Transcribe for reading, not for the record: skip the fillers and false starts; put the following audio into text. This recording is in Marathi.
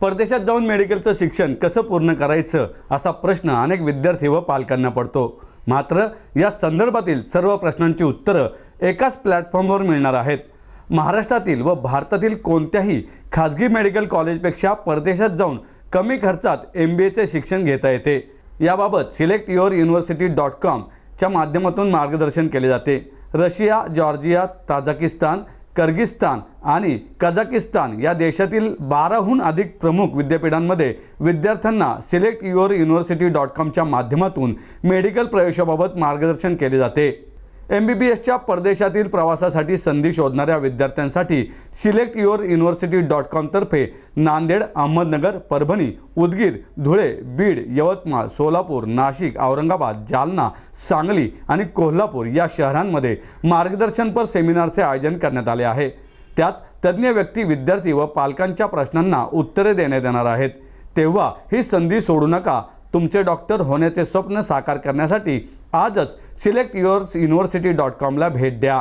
परदेशात जाऊन मेडिकलचं शिक्षण कसं पूर्ण करायचं असा प्रश्न अनेक विद्यार्थी व पालकांना पडतो। मात्र या संदर्भातील सर्व प्रश्नांची उत्तरं एकाच प्लॅटफॉर्मवर मिळणार आहेत। महाराष्ट्रातील व भारतातील कोणत्याही खाजगी मेडिकल कॉलेजपेक्षा परदेशात जाऊन कमी खर्चात MBAचे शिक्षण घेता येते। याबाबत selectyouruniversity.com च्या माध्यमातून मार्गदर्शन केले जाते। रशिया, जॉर्जिया, ताजिकिस्तान, किर्गिस्तान आणि कझाकिस्तान या देशातील 12हून अधिक प्रमुख विद्यापीठांमध्ये विद्यार्थ्यांना selectyouruniversity.com च्या माध्यमातून मेडिकल प्रवेशाबाबत मार्गदर्शन केले जाते। MBBSच्या परदेशातील प्रवासासाठी संधी शोधणाऱ्या विद्यार्थ्यांसाठी selectyouruniversity.com तर्फे नांदेड, अहमदनगर, परभणी, उदगीर, धुळे, बीड, यवतमाळ, सोलापूर, नाशिक, औरंगाबाद, जालना, सांगली आणि कोल्हापूर या शहरांमध्ये मार्गदर्शनपर सेमिनारचे आयोजन करण्यात आले आहे। त्यात तज्ञ व्यक्ती, विद्यार्थी व पालकांच्या प्रश्नांना उत्तरे देण्यात येणार आहेत। तेव्हा ही संधी सोडू नका। तुमचे डॉक्टर होण्याचे स्वप्न साकार करण्यासाठी आजच selectyouruniversity.com ला भेट द्या।